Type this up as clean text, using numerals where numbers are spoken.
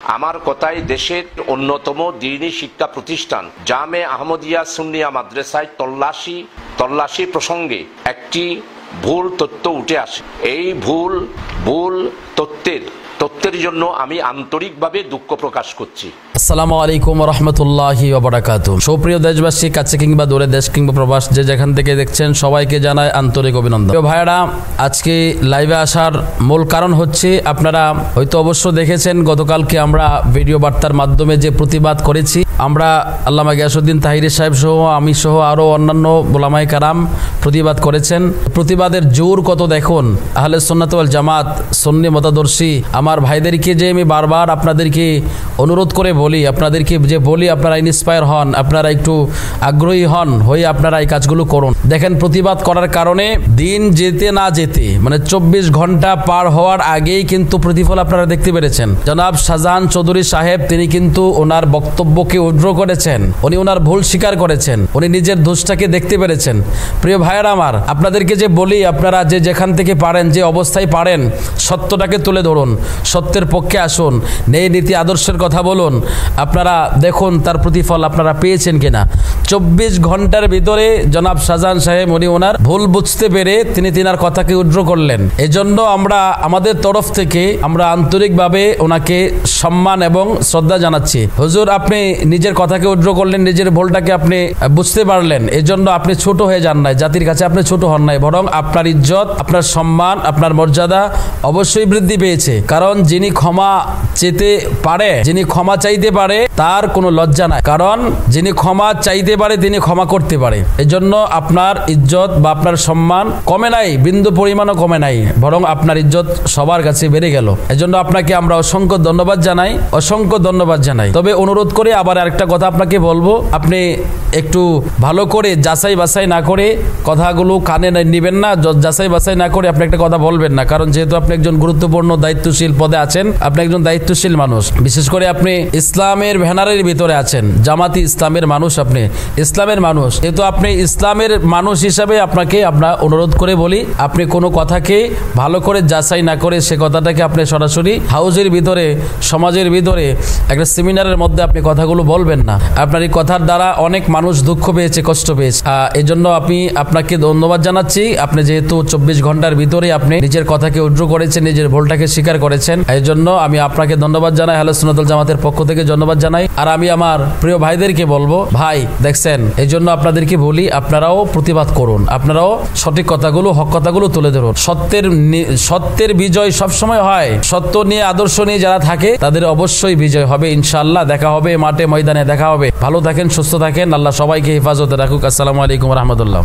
আমার কথায় দেশের অন্যতম দ্বীনী শিক্ষা প্রতিষ্ঠান জামে আহমদিয়া সুন্নিয়া মাদ্রাসায় তল্লাশি প্রসঙ্গে একটি ভুল তথ্য উঠে আসে। এই ভুল তথ্যের জন্য আমি আন্তরিকভাবে দুঃখ প্রকাশ করছি। আসসালামু আলাইকুম রহমতুল্লাহি ওয়া বারাকাতুহু। সুপ্রিয় দেশবাসী, কাছে কিংবা দূরে, দেশ কিংবা প্রবাস, যে যেখান থেকে দেখছেন সবাইকে জানাই আন্তরিক অভিনন্দন। প্রিয় ভাইয়েরা, আজকে লাইভে আসার মূল কারণ হচ্ছে, আপনারা হয়তো অবশ্য দেখেছেন গতকালকে আমরা ভিডিও বার্তার মাধ্যমে যে প্রতিবাদ করেছি, আমরা আল্লামা গিয়াসউদ্দিন তাহিরি সাহেব সহ, আমি সহ আরও অন্যান্য ওলামায়ে কেরাম প্রতিবাদ করেছেন। প্রতিবাদের জোর কত দেখুন। আহলে সুন্নাত ওয়াল জামাত সুন্নি মতাদর্শী আমার ভাইদেরকে যে আমি বারবার আপনাদেরকে অনুরোধ করে বলি, আপনারা ইন্সপায়ার হন, আপনারা একটু আগ্রহী হন, হয়ে আপনারা এই কাজগুলো করুন। দেখেন, প্রতিবাদ করার কারণে দিন যেতে না যেতে, মানে 24 ঘন্টা পার হওয়ার আগেই কিন্তু প্রতিফল আপনারা দেখতে পেরেছেন। জনাব শাহজাহান চৌধুরী সাহেব, তিনি কিন্তু ওনার বক্তব্যকে উইথড্র করেছেন, উনি ওনার ভুল স্বীকার করেছেন, উনি নিজের দোষটাকে দেখতে পেরেছেন। প্রিয় ভাইয়েরা আমার, আপনাদেরকে যে বলি, আপনারা যে যেখান থেকে পারেন, যে অবস্থায় পারেন, সত্যটাকে তুলে ধরুন, সত্যের পক্ষে আসুন, ন্যায় নীতি আদর্শের কথা বলুন। আপনারা দেখুন তার প্রতিফল আপনারা পেয়েছেন কিনা। 24 ঘন্টার ভিতরে জনাব শাহজাহান সাহেব উনি ওনার ভুল বুঝতে পেরে তিনি তিনার কথাকে উইথড্র করলেন। এজন্য আমরা আমাদের তরফ থেকে আমরা আন্তরিকভাবে ওনাকে সম্মান এবং শ্রদ্ধা জানাচ্ছি। হুজুর, আপনি নিজের কথাকে উইথড্র করলেন, নিজের ভুলটাকে আপনি বুঝতে পারলেন, এজন্য আপনি ছোট হয়ে যান নাই, জাতির কাছে আপনি ছোট হন নাই, বরং আপনার ইজ্জত, আপনার সম্মান, আপনার মর্যাদা অবশ্যই বৃদ্ধি পেয়েছে। কারণ যিনি ক্ষমা চেতে পারে, যিনি ক্ষমা চাইতে পারে, তার কোনো লজ্জা নাই। কারণ যিনি ক্ষমা চাইতে পারে তিনি ক্ষমা করতে পারে। এজন্য আপনার ইজ্জত বা আপনার সম্মান কমে নাই, বিন্দু পরিমাণও কমে নাই, বরং আপনার ইজ্জত সবার কাছে বেড়ে গেল। এজন্য আপনাকে আমরা অসংখ্য ধন্যবাদ জানাই। তবে অনুরোধ করে আবার আরেকটা কথা আপনাকে বলবো, আপনি একটু ভালো করে যাচাই বাছাই না করে কথাগুলো কানে নেবেন না। যাচাই বাছাই না করে আপনি একটা কথা বলবেন না, কারণ যেহেতু আপনি একজন গুরুত্বপূর্ণ দায়িত্বশীল পদে আছেন, আপনি একজন দায়িত্বশীল মানুষ, বিশেষ করে আপনি ইসলামের ব্যানারের ভিতরে আছেন, জামাতি ইসলামের মানুষ, আপনি ইসলামের মানুষ। যেহেতু আপনি ইসলামের মানুষ হিসাবে আপনাকে আমরা অনুরোধ করে বলি, আপনি কোনো কথাকে ভালো করে যাচাই না করে সে কথাটাকে আপনি সরাসরি হাউজের ভিতরে, সমাজের ভিতরে একটা সেমিনারের মধ্যে আপনি কথাগুলো বলবেন না। আপনার এই কথার দ্বারা অনেক মানুষ দুঃখ পেয়েছে, কষ্ট পেয়েছে। এই জন্য আপনাকে ধন্যবাদ জানাচ্ছি। আপনি যেহেতু 24 ঘন্টার ভিতরে আপনি নিজের কথাকে উইথড্র করেছেন, নিজের ভুলটাকে স্বীকার করেছেন, এই জন্য আমি আপনাকে ধন্যবাদ জানাই, আহলে সুন্নাত ওয়াল জামাতের পক্ষ থেকে ধন্যবাদ জানাই। আর আমি আমার প্রিয় ভাইদেরকে বলবো, ভাই দেখছেন, এই জন্য আপনাদেরকে বলি, আপনারাও প্রতিবাদ করুন, আপনারাও সঠিক কথাগুলো, হক কথাগুলো তুলে ধরুন। সত্যের বিজয় সবসময় হয়। সত্য নিয়ে, আদর্শ নিয়ে যারা থাকে তাদের অবশ্যই বিজয় হবে ইনশাআল্লাহ। দেখা হবে মাঠে ময়দানে, দেখা হবে। ভালো থাকেন, সুস্থ থাকেন, আল্লাহ সবাইকে হেফাজতে রাখুক। আসসালামু আলাইকুম রহমতুল্লাহ।